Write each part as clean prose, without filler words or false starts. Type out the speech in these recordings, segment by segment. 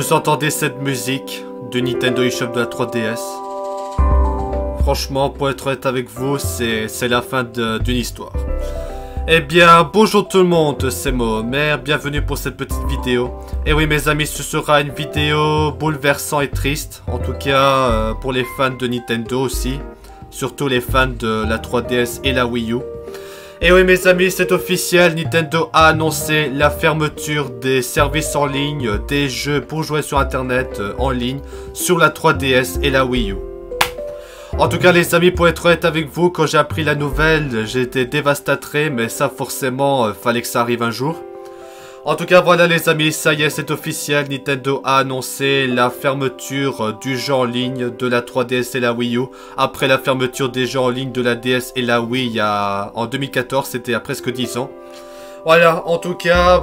Vous entendez cette musique de Nintendo eShop de la 3DS? Franchement, pour être honnête avec vous, c'est la fin d'une histoire. Eh bien, bonjour tout le monde, c'est Mohamed, bienvenue pour cette petite vidéo. Et oui mes amis, ce sera une vidéo bouleversante et triste, en tout cas pour les fans de Nintendo aussi. Surtout les fans de la 3DS et la Wii U. Et oui mes amis, c'est officiel, Nintendo a annoncé la fermeture des services en ligne, des jeux pour jouer sur internet en ligne, sur la 3DS et la Wii U. En tout cas les amis, pour être honnête avec vous, quand j'ai appris la nouvelle, j'ai été dévastateur, mais ça forcément, fallait que ça arrive un jour. En tout cas voilà les amis, ça y est, c'est officiel, Nintendo a annoncé la fermeture du jeu en ligne de la 3DS et la Wii U. Après la fermeture des jeux en ligne de la DS et la Wii en 2014, c'était il y a presque 10 ans. Voilà, en tout cas,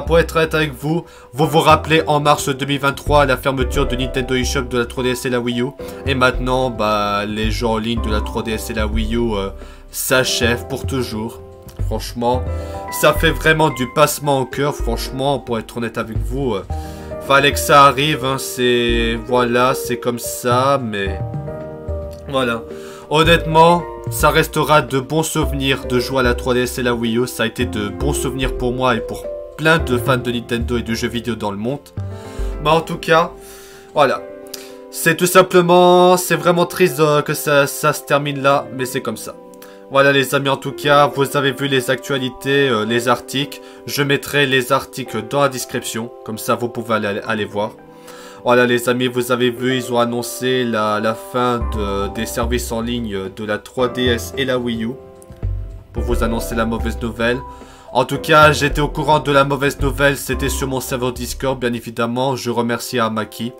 pour être honnête avec vous, vous vous rappelez en mars 2023 la fermeture de Nintendo eShop de la 3DS et la Wii U. Et maintenant, les jeux en ligne de la 3DS et la Wii U s'achèvent pour toujours. Franchement, ça fait vraiment du passement au cœur. Franchement, pour être honnête avec vous, fallait que ça arrive. Hein, voilà, c'est comme ça, mais voilà. Honnêtement, ça restera de bons souvenirs de jouer à la 3DS et la Wii U. Ça a été de bons souvenirs pour moi et pour plein de fans de Nintendo et de jeux vidéo dans le monde. Mais en tout cas, voilà. C'est tout simplement, c'est vraiment triste que ça se termine là, mais c'est comme ça. Voilà les amis, en tout cas, vous avez vu les actualités, les articles. Je mettrai les articles dans la description, comme ça vous pouvez aller voir. Voilà les amis, vous avez vu, ils ont annoncé la fin des services en ligne de la 3DS et la Wii U. Pour vous annoncer la mauvaise nouvelle. En tout cas, j'étais au courant de la mauvaise nouvelle, c'était sur mon serveur Discord, bien évidemment, je remercie Amaki.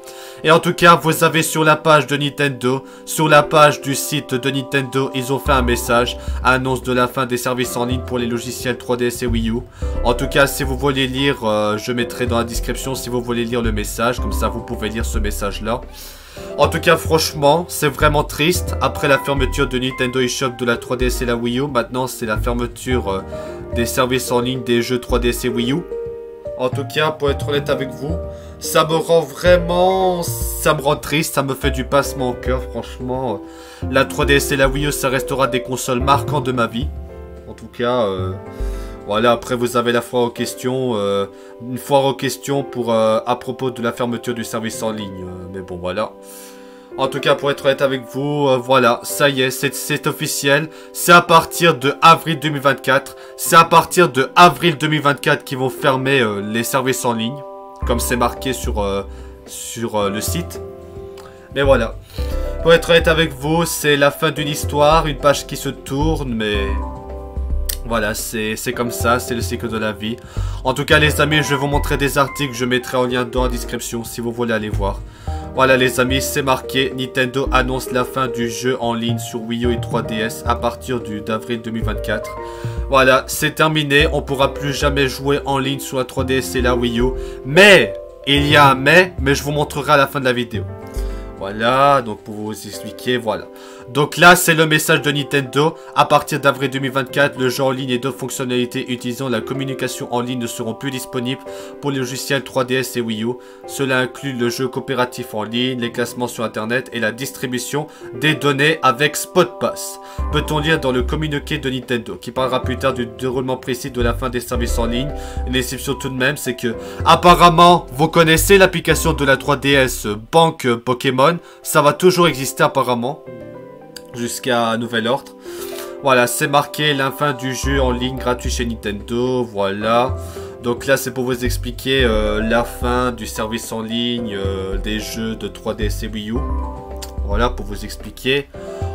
Et en tout cas, vous avez sur la page de Nintendo, sur la page du site de Nintendo, ils ont fait un message, annonce de la fin des services en ligne pour les logiciels 3DS et Wii U. En tout cas, si vous voulez lire, je mettrai dans la description si vous voulez lire le message, comme ça vous pouvez lire ce message-là. En tout cas, franchement, c'est vraiment triste. Après la fermeture de Nintendo eShop de la 3DS et la Wii U, maintenant c'est la fermeture des services en ligne des jeux 3DS et Wii U. En tout cas, pour être honnête avec vous, ça me rend vraiment... ça me rend triste, ça me fait du passement au cœur, franchement. La 3DS et la Wii U, ça restera des consoles marquantes de ma vie. En tout cas... voilà, après vous avez la foire aux questions, une foire aux questions pour à propos de la fermeture du service en ligne, mais bon voilà. En tout cas pour être honnête avec vous, voilà, ça y est, c'est officiel, c'est à partir de avril 2024, c'est à partir de avril 2024 qu'ils vont fermer les services en ligne, comme c'est marqué sur le site. Mais voilà, pour être honnête avec vous, c'est la fin d'une histoire, une page qui se tourne, mais... voilà, c'est comme ça, c'est le cycle de la vie. En tout cas les amis, je vais vous montrer des articles, je mettrai en lien dans la description si vous voulez aller voir. Voilà les amis, c'est marqué, Nintendo annonce la fin du jeu en ligne sur Wii U et 3DS à partir d'avril 2024. Voilà, c'est terminé, on pourra plus jamais jouer en ligne sur la 3DS et la Wii U. Mais, il y a un mais je vous montrerai à la fin de la vidéo. Voilà, donc pour vous expliquer, voilà. Donc là, c'est le message de Nintendo. À partir d'avril 2024, le jeu en ligne et d'autres fonctionnalités utilisant la communication en ligne ne seront plus disponibles pour les logiciels 3DS et Wii U. Cela inclut le jeu coopératif en ligne, les classements sur Internet et la distribution des données avec SpotPass. Peut-on lire dans le communiqué de Nintendo, qui parlera plus tard du déroulement précis de la fin des services en ligne. Une exception tout de même, c'est que, apparemment, vous connaissez l'application de la 3DS Banque Pokémon. Ça va toujours exister apparemment. Jusqu'à nouvel ordre. Voilà, c'est marqué la fin du jeu en ligne gratuit chez Nintendo. Voilà. Donc là, c'est pour vous expliquer la fin du service en ligne des jeux de 3DS et Wii U. Voilà, pour vous expliquer.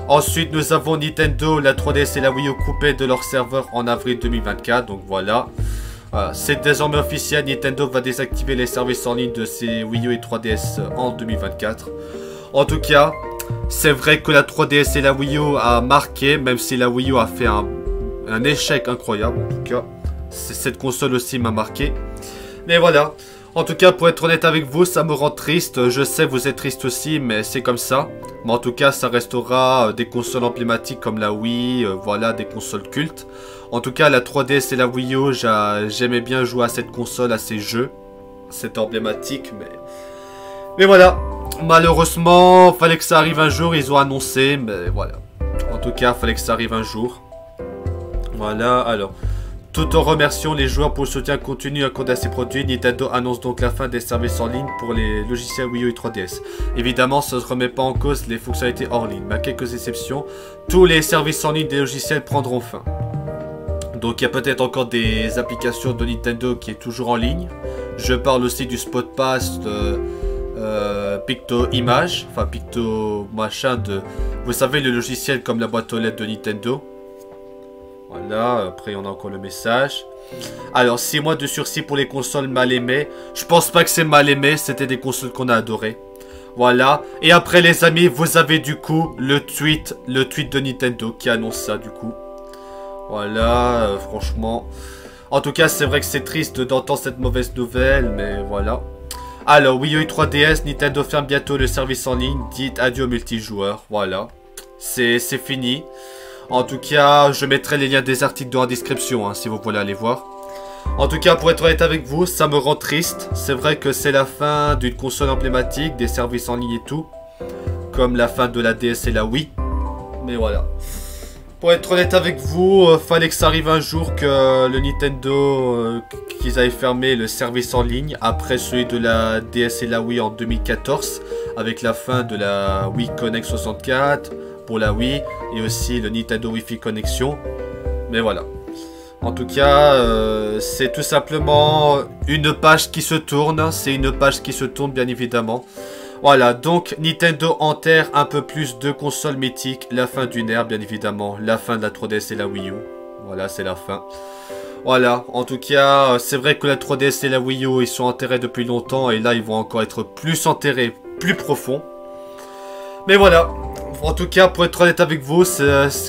Ensuite, nous avons Nintendo, la 3DS et la Wii U coupées de leur serveur en avril 2024. Donc voilà. C'est désormais officiel. Nintendo va désactiver les services en ligne de ses Wii U et 3DS en 2024. En tout cas... c'est vrai que la 3DS et la Wii U a marqué, même si la Wii U a fait un échec incroyable. En tout cas, cette console aussi m'a marqué. Mais voilà, en tout cas, pour être honnête avec vous, ça me rend triste. Je sais, vous êtes triste aussi, mais c'est comme ça. Mais en tout cas, ça restera des consoles emblématiques comme la Wii, voilà, des consoles cultes. En tout cas, la 3DS et la Wii U, j'aimais bien jouer à cette console, à ces jeux. C'est emblématique, mais... Mais voilà, malheureusement, fallait que ça arrive un jour, ils ont annoncé, mais voilà. En tout cas, fallait que ça arrive un jour. Voilà, alors... Tout en remerciant les joueurs pour le soutien continu accordé à ces produits, Nintendo annonce donc la fin des services en ligne pour les logiciels Wii U et 3DS. Évidemment, ça ne remet pas en cause les fonctionnalités hors ligne, mais à quelques exceptions, tous les services en ligne des logiciels prendront fin. Donc il y a peut-être encore des applications de Nintendo qui est toujours en ligne. Je parle aussi du Spot Pass de Picto Image, enfin Picto machin de... Vous savez, le logiciel comme la boîte aux lettres de Nintendo. Voilà, après on a encore le message. Alors, 6 mois de sursis pour les consoles mal aimées. Je pense pas que c'est mal aimé, c'était des consoles qu'on a adorées. Voilà, et après les amis, vous avez du coup le tweet de Nintendo qui annonce ça du coup. Voilà, franchement. En tout cas, c'est vrai que c'est triste d'entendre cette mauvaise nouvelle, mais voilà. Alors, Wii U et 3DS, Nintendo ferme bientôt le service en ligne. Dites adieu au multijoueur, voilà. C'est fini. En tout cas, je mettrai les liens des articles dans la description, hein, si vous voulez aller voir. En tout cas, pour être honnête avec vous, ça me rend triste. C'est vrai que c'est la fin d'une console emblématique, des services en ligne et tout. Comme la fin de la DS et la Wii. Mais voilà. Pour être honnête avec vous, fallait que ça arrive un jour que le Nintendo, qu'ils avaient fermé le service en ligne. Après celui de la DS et la Wii en 2014. Avec la fin de la Wii Connect 64. Pour la Wii et aussi le Nintendo Wi-Fi Connexion. Mais voilà. En tout cas, c'est tout simplement une page qui se tourne. C'est une page qui se tourne bien évidemment. Voilà, donc Nintendo enterre un peu plus de consoles mythiques. La fin d'une ère bien évidemment. La fin de la 3DS et la Wii U. Voilà, c'est la fin. Voilà, en tout cas, c'est vrai que la 3DS et la Wii U, ils sont enterrés depuis longtemps. Et là, ils vont encore être plus enterrés, plus profonds. Mais voilà. En tout cas, pour être honnête avec vous,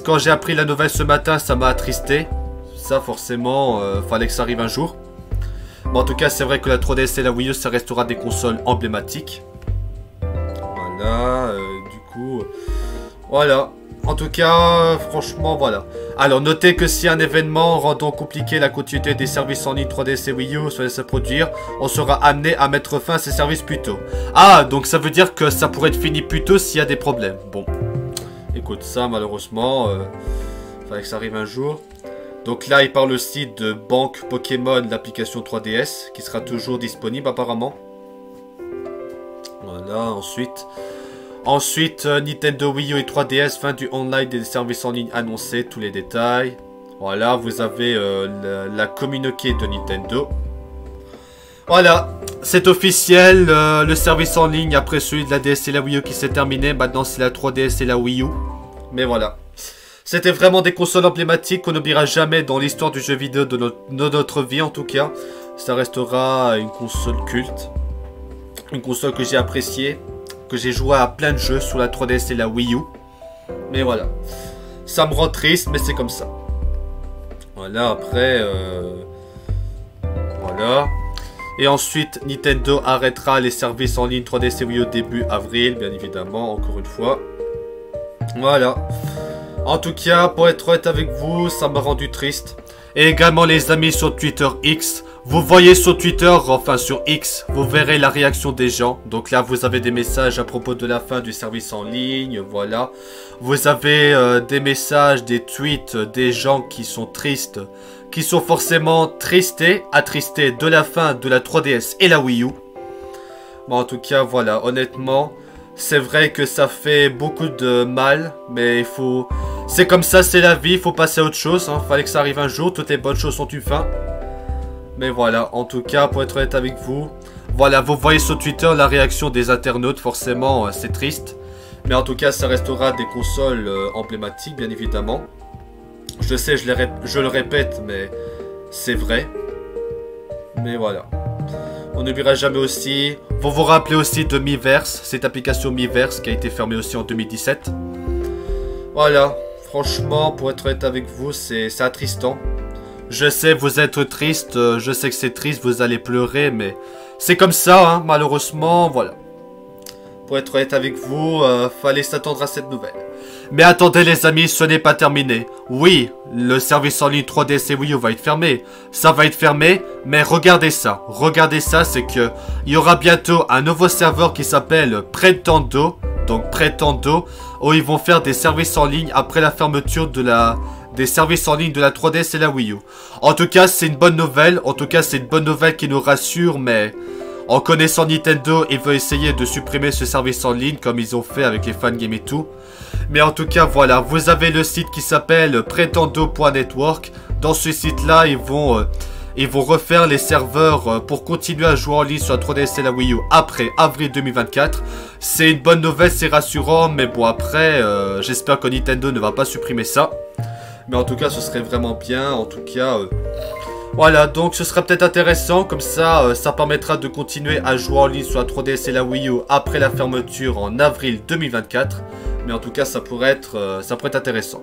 quand j'ai appris la nouvelle ce matin, ça m'a attristé. Ça, forcément, fallait que ça arrive un jour. Mais en tout cas, c'est vrai que la 3DS et la Wii U, ça restera des consoles emblématiques. Voilà, du coup... Voilà. En tout cas, franchement, voilà. Alors, notez que si un événement rendant compliqué la continuité des services en ligne 3DS et Wii U se laisse produire, on sera amené à mettre fin à ces services plus tôt. Ah, donc ça veut dire que ça pourrait être fini plus tôt s'il y a des problèmes. Bon. Écoute, ça, malheureusement, fallait que ça arrive un jour. Donc là, il parle aussi de Banque Pokémon, l'application 3DS, qui sera toujours disponible apparemment. Voilà, Ensuite, Nintendo Wii U et 3DS, fin du online des services en ligne annoncés, tous les détails. Voilà, vous avez la communiqué de Nintendo. Voilà, c'est officiel, le service en ligne après celui de la DS et la Wii U qui s'est terminé. Maintenant, c'est la 3DS et la Wii U. Mais voilà. C'était vraiment des consoles emblématiques qu'on n'oubliera jamais dans l'histoire du jeu vidéo de notre vie en tout cas. Ça restera une console culte. Une console que j'ai appréciée. Que j'ai joué à plein de jeux sur la 3DS et la Wii U. Mais voilà. Ça me rend triste, mais c'est comme ça. Voilà, après... Voilà. Et ensuite, Nintendo arrêtera les services en ligne 3DS et Wii U début avril, bien évidemment, encore une fois. Voilà. En tout cas, pour être honnête avec vous, ça m'a rendu triste. Et également les amis sur Twitter X. Vous voyez sur Twitter, enfin sur X, vous verrez la réaction des gens. Donc là, vous avez des messages à propos de la fin du service en ligne, voilà. Vous avez des messages, des tweets, des gens qui sont tristes. Qui sont forcément attristés de la fin de la 3DS et la Wii U. Bon, en tout cas, voilà, honnêtement, c'est vrai que ça fait beaucoup de mal, mais il faut... C'est comme ça, c'est la vie, il faut passer à autre chose, hein. Fallait que ça arrive un jour, toutes les bonnes choses ont une fin. Mais voilà, en tout cas, pour être honnête avec vous, voilà, vous voyez sur Twitter la réaction des internautes, forcément, c'est triste. Mais en tout cas, ça restera des consoles emblématiques, bien évidemment. Je sais, je le répète, mais c'est vrai. Mais voilà. On n'oubliera jamais aussi... Vous vous rappelez aussi de Miiverse, cette application Miiverse qui a été fermée aussi en 2017. Voilà. Franchement, pour être honnête avec vous, c'est attristant. Je sais, vous êtes triste, je sais que c'est triste, vous allez pleurer, mais... C'est comme ça, hein, malheureusement, voilà. Pour être honnête avec vous, fallait s'attendre à cette nouvelle. Mais attendez les amis, ce n'est pas terminé. Oui, le service en ligne 3DS et Wii U va être fermé. Ça va être fermé, mais regardez ça. Regardez ça, c'est que il y aura bientôt un nouveau serveur qui s'appelle Pretendo. Donc Pretendo, où ils vont faire des services en ligne après la fermeture des services en ligne de la 3DS et la Wii U. En tout cas, c'est une bonne nouvelle. En tout cas, c'est une bonne nouvelle qui nous rassure, mais en connaissant Nintendo, ils veulent essayer de supprimer ce service en ligne comme ils ont fait avec les fangames et tout. Mais en tout cas, voilà, vous avez le site qui s'appelle Pretendo.network. Dans ce site-là, ils vont refaire les serveurs pour continuer à jouer en ligne sur la 3DS et la Wii U après avril 2024. C'est une bonne nouvelle, c'est rassurant, mais bon, après, j'espère que Nintendo ne va pas supprimer ça. Mais en tout cas, ce serait vraiment bien, en tout cas... Voilà, donc ce sera peut-être intéressant, comme ça, ça permettra de continuer à jouer en ligne sur la 3DS et la Wii U après la fermeture en avril 2024. Mais en tout cas, ça pourrait être intéressant.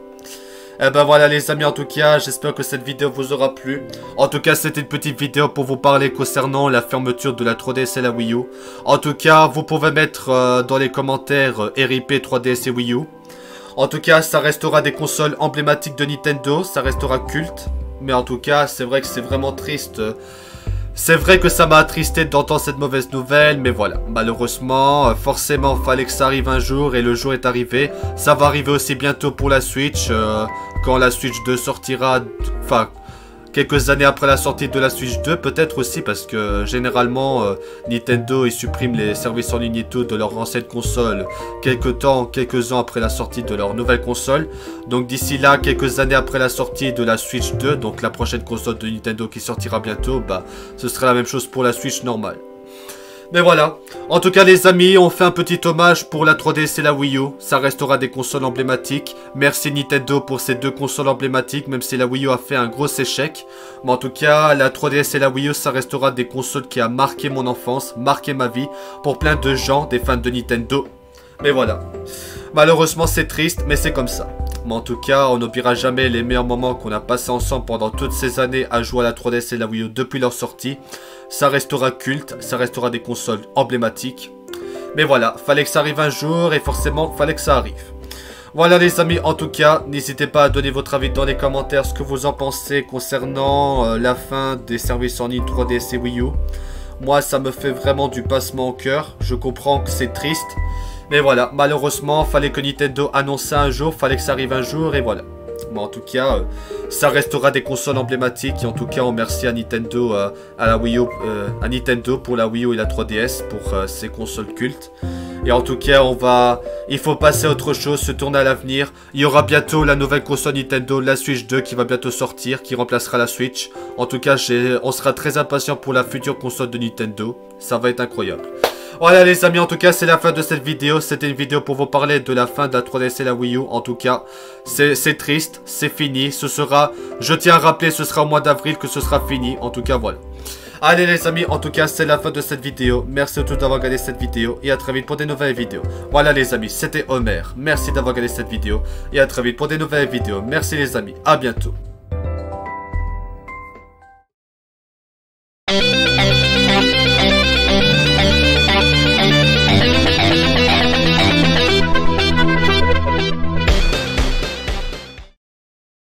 Eh ben voilà les amis, en tout cas, j'espère que cette vidéo vous aura plu. En tout cas, c'était une petite vidéo pour vous parler concernant la fermeture de la 3DS et la Wii U. En tout cas, vous pouvez mettre dans les commentaires RIP 3DS et Wii U. En tout cas, ça restera des consoles emblématiques de Nintendo, ça restera culte. Mais en tout cas, c'est vrai que c'est vraiment triste. C'est vrai que ça m'a attristé d'entendre cette mauvaise nouvelle, mais voilà. Malheureusement, forcément, fallait que ça arrive un jour et le jour est arrivé. Ça va arriver aussi bientôt pour la Switch, quand la Switch 2 sortira, enfin, quelques années après la sortie de la Switch 2, peut-être aussi, parce que généralement, Nintendo, ils suppriment les services en ligne et tout de leur ancienne console quelques ans après la sortie de leur nouvelle console. Donc d'ici là, quelques années après la sortie de la Switch 2, donc la prochaine console de Nintendo qui sortira bientôt, bah, ce sera la même chose pour la Switch normale. Mais voilà, en tout cas les amis, on fait un petit hommage pour la 3DS et la Wii U. Ça restera des consoles emblématiques. Merci Nintendo pour ces deux consoles emblématiques, même si la Wii U a fait un gros échec. Mais en tout cas, la 3DS et la Wii U, ça restera des consoles qui a marqué mon enfance, marqué ma vie, pour plein de gens, des fans de Nintendo. Mais voilà, malheureusement c'est triste, mais c'est comme ça. Mais en tout cas, on n'oubliera jamais les meilleurs moments qu'on a passés ensemble pendant toutes ces années à jouer à la 3DS et la Wii U depuis leur sortie. Ça restera culte, ça restera des consoles emblématiques. Mais voilà, fallait que ça arrive un jour et forcément, fallait que ça arrive. Voilà les amis, en tout cas, n'hésitez pas à donner votre avis dans les commentaires, ce que vous en pensez concernant la fin des services en ligne 3DS et Wii U. Moi, ça me fait vraiment du passement au cœur. Je comprends que c'est triste. Mais voilà, malheureusement, fallait que Nintendo annonce ça un jour, fallait que ça arrive un jour, et voilà. Mais en tout cas, ça restera des consoles emblématiques, et en tout cas, on remercie à Nintendo, à la Wii U, à Nintendo pour la Wii U et la 3DS, pour ces consoles cultes. Et en tout cas, il faut passer à autre chose, se tourner à l'avenir. Il y aura bientôt la nouvelle console Nintendo, la Switch 2, qui va bientôt sortir, qui remplacera la Switch. En tout cas, on sera très impatient pour la future console de Nintendo. Ça va être incroyable. Voilà les amis, en tout cas c'est la fin de cette vidéo. C'était une vidéo pour vous parler de la fin de la 3DS et la Wii U. En tout cas, c'est triste, c'est fini. Ce sera, je tiens à rappeler, ce sera au mois d'avril que ce sera fini. En tout cas voilà. Allez les amis, en tout cas c'est la fin de cette vidéo. Merci à tous d'avoir regardé cette vidéo et à très vite pour des nouvelles vidéos. Voilà les amis, c'était Homer. Merci d'avoir regardé cette vidéo et à très vite pour des nouvelles vidéos. Merci les amis, à bientôt.